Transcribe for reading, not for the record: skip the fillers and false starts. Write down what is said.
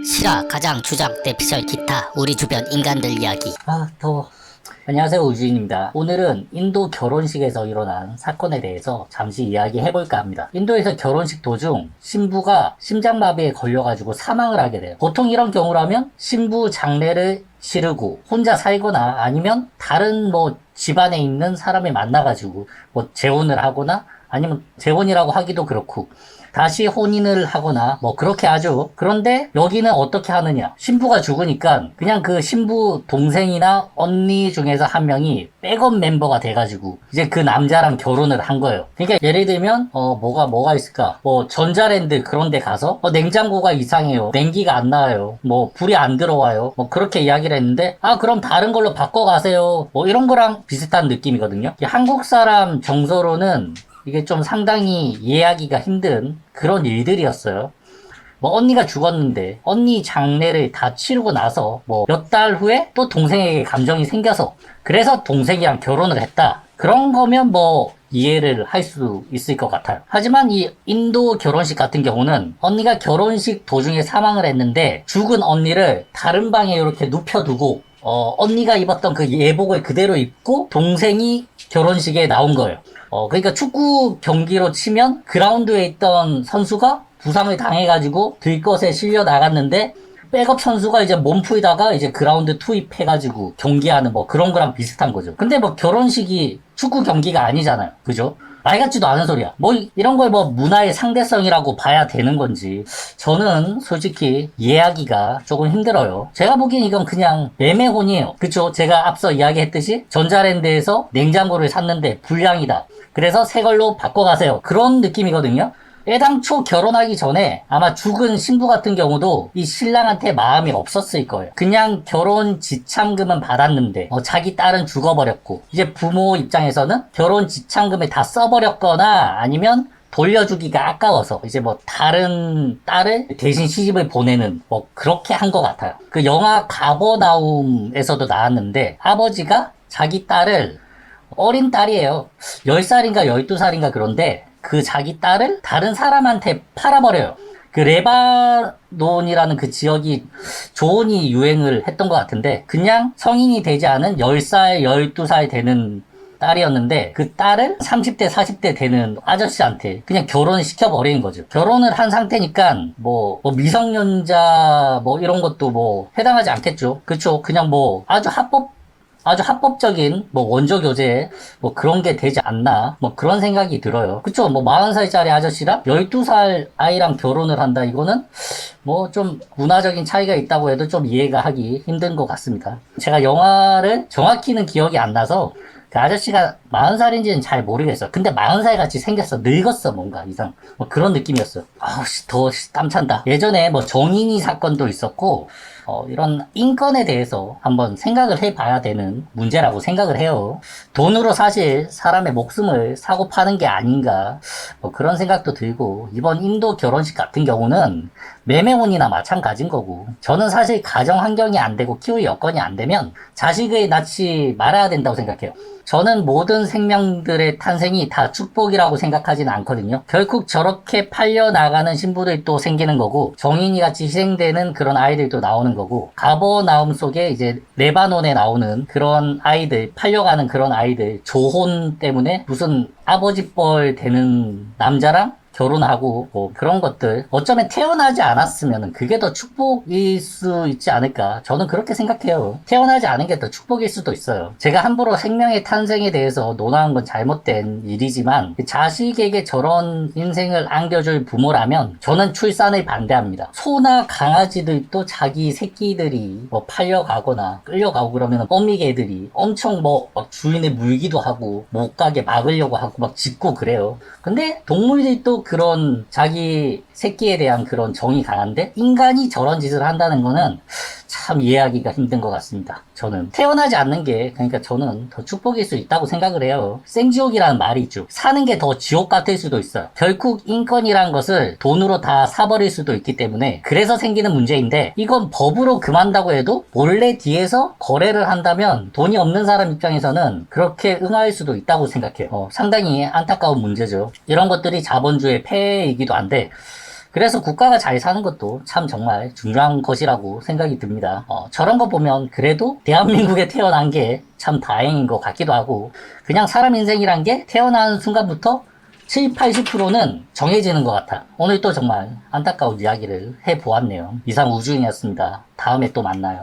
실화, 가장, 주장, 대피셜, 기타, 우리 주변 인간들 이야기. 더워. 안녕하세요, 우주인입니다. 오늘은 인도 결혼식에서 일어난 사건에 대해서 잠시 이야기해볼까 합니다. 인도에서 결혼식 도중 신부가 심장마비에 걸려가지고 사망을 하게 돼요. 보통 이런 경우라면 신부 장례를 치르고 혼자 살거나 아니면 다른 집안에 있는 사람을 만나가지고 재혼을 하거나 아니면 재혼이라고 하기도 그렇고 다시 혼인을 하거나 그렇게 하죠. 그런데 여기는 어떻게 하느냐, 신부가 죽으니까 그냥 그 신부 동생이나 언니 중에서 한 명이 백업 멤버가 돼가지고 이제 그 남자랑 결혼을 한 거예요. 그러니까 예를 들면 뭐가 있을까, 전자랜드 그런 데 가서 냉장고가 이상해요, 냉기가 안 나와요, 불이 안 들어와요, 그렇게 이야기를 했는데 그럼 다른 걸로 바꿔가세요, 이런 거랑 비슷한 느낌이거든요. 한국 사람 정서로는 이게 좀 상당히 이해하기가 힘든 그런 일들이었어요. 언니가 죽었는데 언니 장례를 다 치르고 나서 몇 달 후에 또 동생에게 감정이 생겨서 그래서 동생이랑 결혼을 했다, 그런 거면 이해를 할 수 있을 것 같아요. 하지만 이 인도 결혼식 같은 경우는 언니가 결혼식 도중에 사망을 했는데 죽은 언니를 다른 방에 이렇게 눕혀두고 언니가 입었던 그 예복을 그대로 입고 동생이 결혼식에 나온 거예요. 그러니까 축구 경기로 치면 그라운드에 있던 선수가 부상을 당해가지고 들것에 실려 나갔는데 백업 선수가 이제 몸 풀다가 이제 그라운드 투입해가지고 경기하는 그런 거랑 비슷한 거죠. 근데 결혼식이 축구 경기가 아니잖아요. 그죠? 말 같지도 않은 소리야. 이런 걸 문화의 상대성이라고 봐야 되는 건지 저는 솔직히 이해하기가 조금 힘들어요. 제가 보기엔 이건 그냥 매매혼이에요. 그쵸? 제가 앞서 이야기했듯이 전자랜드에서 냉장고를 샀는데 불량이다, 그래서 새 걸로 바꿔가세요, 그런 느낌이거든요. 애당초 결혼하기 전에 아마 죽은 신부 같은 경우도 이 신랑한테 마음이 없었을 거예요. 그냥 결혼 지참금은 받았는데 자기 딸은 죽어버렸고 이제 부모 입장에서는 결혼 지참금을 다 써버렸거나 아니면 돌려주기가 아까워서 이제 다른 딸을 대신 시집을 보내는 그렇게 한 것 같아요. 그 영화 가버나움에서도 나왔는데 아버지가 자기 딸을, 어린 딸이에요, 10살인가 12살인가 그런데 그 자기 딸을 다른 사람한테 팔아버려요. 그 레바논이라는 그 지역이 조언이 유행을 했던 것 같은데 그냥 성인이 되지 않은 10살, 12살 되는 딸이었는데 그 딸을 30대, 40대 되는 아저씨한테 그냥 결혼을 시켜버리는 거죠. 결혼을 한 상태니까 미성년자 이런 것도 해당하지 않겠죠. 그쵸? 그냥 아주 합법적인 원조 교제 그런 게 되지 않나 그런 생각이 들어요. 그쵸? 40살짜리 아저씨랑 12살 아이랑 결혼을 한다, 이거는 좀 문화적인 차이가 있다고 해도 좀 이해가 하기 힘든 것 같습니다. 제가 영화를 정확히는 기억이 안 나서 그 아저씨가 40살인지는 잘 모르겠어. 근데 40살 같이 생겼어. 늙었어, 뭔가 이상. 그런 느낌이었어. 더 땀 찬다. 예전에 정인이 사건도 있었고 이런 인권에 대해서 한번 생각을 해봐야 되는 문제라고 생각을 해요. 돈으로 사실 사람의 목숨을 사고 파는 게 아닌가 그런 생각도 들고, 이번 인도 결혼식 같은 경우는 매매혼이나 마찬가지인 거고, 저는 사실 가정 환경이 안 되고 키울 여건이 안 되면 자식을 낳지 말아야 된다고 생각해요. 저는 모든 생명들의 탄생이 다 축복이라고 생각하지는 않거든요. 결국 저렇게 팔려나가는 신부들이 또 생기는 거고 정인이 같이 희생되는 그런 아이들도 나오는 거고, 가버나움 속에 이제 레바논에 나오는 그런 아이들, 팔려가는 그런 아이들, 조혼 때문에 무슨 아버지뻘 되는 남자랑 결혼하고 그런 것들, 어쩌면 태어나지 않았으면 그게 더 축복일 수 있지 않을까, 저는 그렇게 생각해요. 태어나지 않은 게 더 축복일 수도 있어요. 제가 함부로 생명의 탄생에 대해서 논하는 건 잘못된 일이지만 자식에게 저런 인생을 안겨줄 부모라면 저는 출산을 반대합니다. 소나 강아지들도 자기 새끼들이 팔려가거나 끌려가고 그러면 어미개들이 엄청 주인을 물기도 하고 못 가게 막으려고 하고 짖고 그래요. 근데 동물들도 그런 자기 새끼에 대한 그런 정이 강한데 인간이 저런 짓을 한다는 거는 참 이해하기가 힘든 것 같습니다. 저는 태어나지 않는 게, 그러니까 저는 더 축복일 수 있다고 생각을 해요. 생지옥이라는 말이 있죠. 사는 게 더 지옥 같을 수도 있어요. 결국 인권이란 것을 돈으로 다 사버릴 수도 있기 때문에 그래서 생기는 문제인데, 이건 법으로 금한다고 해도 몰래 뒤에서 거래를 한다면 돈이 없는 사람 입장에서는 그렇게 응할 수도 있다고 생각해요. 상당히 안타까운 문제죠. 이런 것들이 자본주의 폐해이기도 한데 그래서 국가가 잘 사는 것도 참 정말 중요한 것이라고 생각이 듭니다. 저런 거 보면 그래도 대한민국에 태어난 게 참 다행인 것 같기도 하고, 그냥 사람 인생이란 게 태어나는 순간부터 70, 80%는 정해지는 것 같아. 오늘 또 정말 안타까운 이야기를 해보았네요. 이상 우주인이었습니다. 다음에 또 만나요.